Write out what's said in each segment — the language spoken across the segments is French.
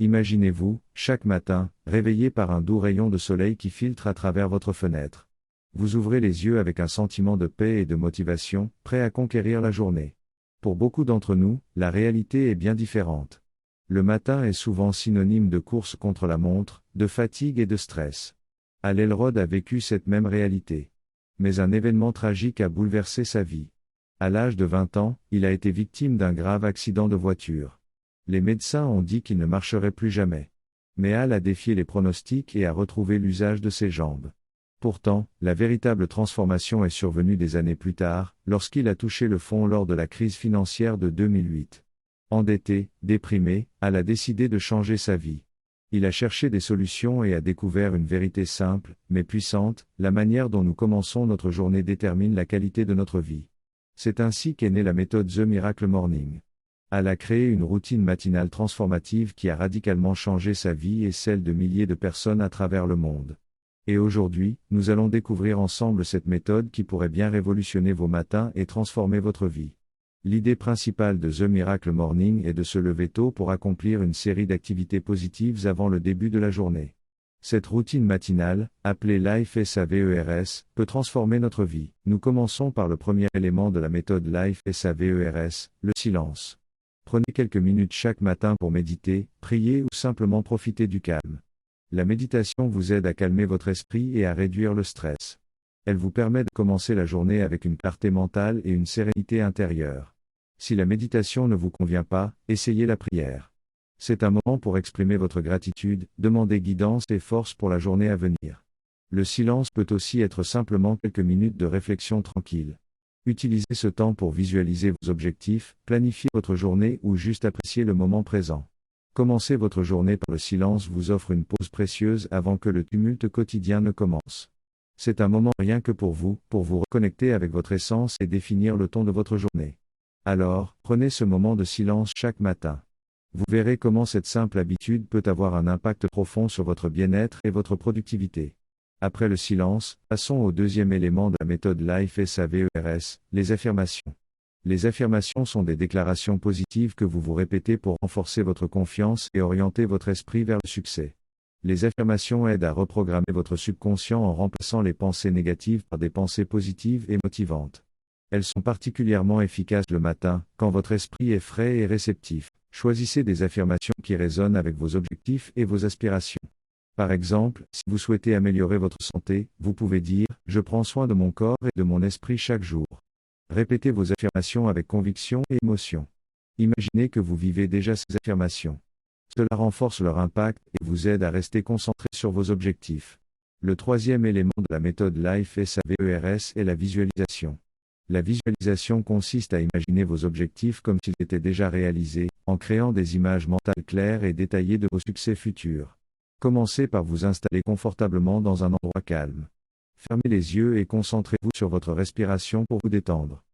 Imaginez-vous, chaque matin, réveillé par un doux rayon de soleil qui filtre à travers votre fenêtre. Vous ouvrez les yeux avec un sentiment de paix et de motivation, prêt à conquérir la journée. Pour beaucoup d'entre nous, la réalité est bien différente. Le matin est souvent synonyme de course contre la montre, de fatigue et de stress. Hal Elrod a vécu cette même réalité. Mais un événement tragique a bouleversé sa vie. À l'âge de 20 ans, il a été victime d'un grave accident de voiture. Les médecins ont dit qu'il ne marcherait plus jamais. Mais Hal a défié les pronostics et a retrouvé l'usage de ses jambes. Pourtant, la véritable transformation est survenue des années plus tard, lorsqu'il a touché le fond lors de la crise financière de 2008. Endetté, déprimé, Hal a décidé de changer sa vie. Il a cherché des solutions et a découvert une vérité simple, mais puissante: la manière dont nous commençons notre journée détermine la qualité de notre vie. C'est ainsi qu'est née la méthode The Miracle Morning. Hal a créé une routine matinale transformative qui a radicalement changé sa vie et celle de milliers de personnes à travers le monde. Et aujourd'hui, nous allons découvrir ensemble cette méthode qui pourrait bien révolutionner vos matins et transformer votre vie. L'idée principale de The Miracle Morning est de se lever tôt pour accomplir une série d'activités positives avant le début de la journée. Cette routine matinale, appelée Life SAVERS, peut transformer notre vie. Nous commençons par le premier élément de la méthode Life SAVERS, le silence. Prenez quelques minutes chaque matin pour méditer, prier ou simplement profiter du calme. La méditation vous aide à calmer votre esprit et à réduire le stress. Elle vous permet de commencer la journée avec une clarté mentale et une sérénité intérieure. Si la méditation ne vous convient pas, essayez la prière. C'est un moment pour exprimer votre gratitude, demander guidance et force pour la journée à venir. Le silence peut aussi être simplement quelques minutes de réflexion tranquille. Utilisez ce temps pour visualiser vos objectifs, planifier votre journée ou juste apprécier le moment présent. Commencer votre journée par le silence vous offre une pause précieuse avant que le tumulte quotidien ne commence. C'est un moment rien que pour vous reconnecter avec votre essence et définir le ton de votre journée. Alors, prenez ce moment de silence chaque matin. Vous verrez comment cette simple habitude peut avoir un impact profond sur votre bien-être et votre productivité. Après le silence, passons au deuxième élément de la méthode Life SAVERS, les affirmations. Les affirmations sont des déclarations positives que vous vous répétez pour renforcer votre confiance et orienter votre esprit vers le succès. Les affirmations aident à reprogrammer votre subconscient en remplaçant les pensées négatives par des pensées positives et motivantes. Elles sont particulièrement efficaces le matin, quand votre esprit est frais et réceptif. Choisissez des affirmations qui résonnent avec vos objectifs et vos aspirations. Par exemple, si vous souhaitez améliorer votre santé, vous pouvez dire « Je prends soin de mon corps et de mon esprit chaque jour ». Répétez vos affirmations avec conviction et émotion. Imaginez que vous vivez déjà ces affirmations. Cela renforce leur impact et vous aide à rester concentré sur vos objectifs. Le troisième élément de la méthode Life SAVERS est la visualisation. La visualisation consiste à imaginer vos objectifs comme s'ils étaient déjà réalisés, en créant des images mentales claires et détaillées de vos succès futurs. Commencez par vous installer confortablement dans un endroit calme. Fermez les yeux et concentrez-vous sur votre respiration pour vous détendre.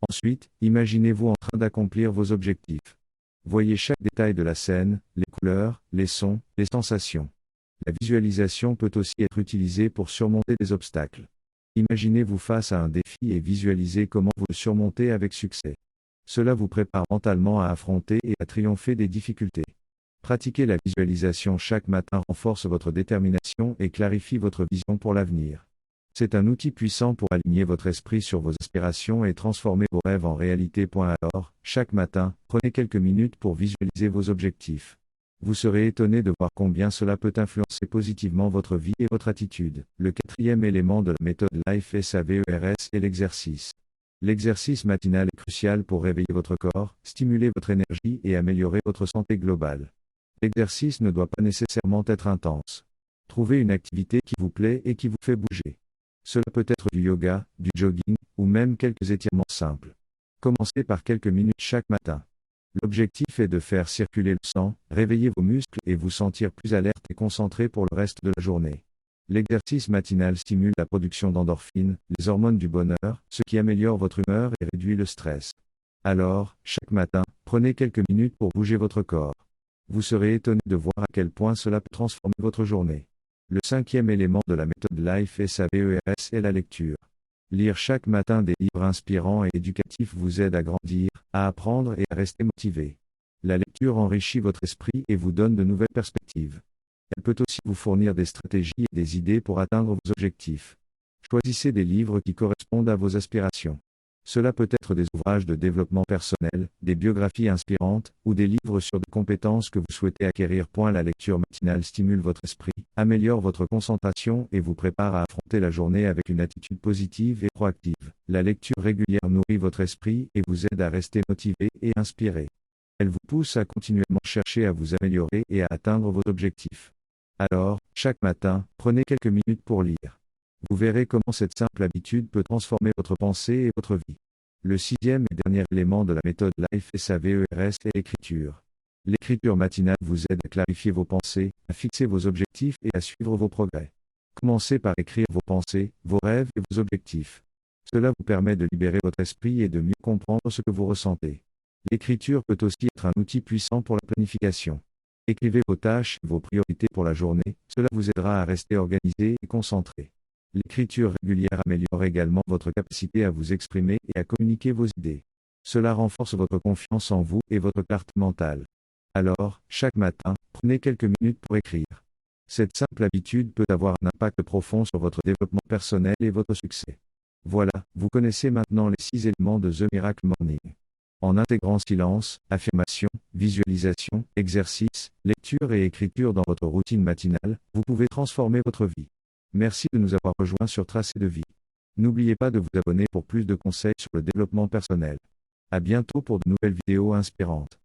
Ensuite, imaginez-vous en train d'accomplir vos objectifs. Voyez chaque détail de la scène, les couleurs, les sons, les sensations. La visualisation peut aussi être utilisée pour surmonter des obstacles. Imaginez-vous face à un défi et visualisez comment vous le surmontez avec succès. Cela vous prépare mentalement à affronter et à triompher des difficultés. Pratiquer la visualisation chaque matin renforce votre détermination et clarifie votre vision pour l'avenir. C'est un outil puissant pour aligner votre esprit sur vos aspirations et transformer vos rêves en réalité. Alors, chaque matin, prenez quelques minutes pour visualiser vos objectifs. Vous serez étonné de voir combien cela peut influencer positivement votre vie et votre attitude. Le quatrième élément de la méthode Life SAVERS est l'exercice. L'exercice matinal est crucial pour réveiller votre corps, stimuler votre énergie et améliorer votre santé globale. L'exercice ne doit pas nécessairement être intense. Trouvez une activité qui vous plaît et qui vous fait bouger. Cela peut être du yoga, du jogging, ou même quelques étirements simples. Commencez par quelques minutes chaque matin. L'objectif est de faire circuler le sang, réveiller vos muscles et vous sentir plus alerte et concentré pour le reste de la journée. L'exercice matinal stimule la production d'endorphines, les hormones du bonheur, ce qui améliore votre humeur et réduit le stress. Alors, chaque matin, prenez quelques minutes pour bouger votre corps. Vous serez étonné de voir à quel point cela peut transformer votre journée. Le cinquième élément de la méthode Life SAVERS est la lecture. Lire chaque matin des livres inspirants et éducatifs vous aide à grandir, à apprendre et à rester motivé. La lecture enrichit votre esprit et vous donne de nouvelles perspectives. Elle peut aussi vous fournir des stratégies et des idées pour atteindre vos objectifs. Choisissez des livres qui correspondent à vos aspirations. Cela peut être des ouvrages de développement personnel, des biographies inspirantes, ou des livres sur des compétences que vous souhaitez acquérir. La lecture matinale stimule votre esprit, améliore votre concentration et vous prépare à affronter la journée avec une attitude positive et proactive. La lecture régulière nourrit votre esprit et vous aide à rester motivé et inspiré. Elle vous pousse à continuellement chercher à vous améliorer et à atteindre vos objectifs. Alors, chaque matin, prenez quelques minutes pour lire. Vous verrez comment cette simple habitude peut transformer votre pensée et votre vie. Le sixième et dernier élément de la méthode Life SAVERS est l'écriture. L'écriture matinale vous aide à clarifier vos pensées, à fixer vos objectifs et à suivre vos progrès. Commencez par écrire vos pensées, vos rêves et vos objectifs. Cela vous permet de libérer votre esprit et de mieux comprendre ce que vous ressentez. L'écriture peut aussi être un outil puissant pour la planification. Écrivez vos tâches et vos priorités pour la journée, cela vous aidera à rester organisé et concentré. L'écriture régulière améliore également votre capacité à vous exprimer et à communiquer vos idées. Cela renforce votre confiance en vous et votre clarté mentale. Alors, chaque matin, prenez quelques minutes pour écrire. Cette simple habitude peut avoir un impact profond sur votre développement personnel et votre succès. Voilà, vous connaissez maintenant les 6 éléments de The Miracle Morning. En intégrant silence, affirmation, visualisation, exercice, lecture et écriture dans votre routine matinale, vous pouvez transformer votre vie. Merci de nous avoir rejoints sur Tracé de Vie. N'oubliez pas de vous abonner pour plus de conseils sur le développement personnel. À bientôt pour de nouvelles vidéos inspirantes.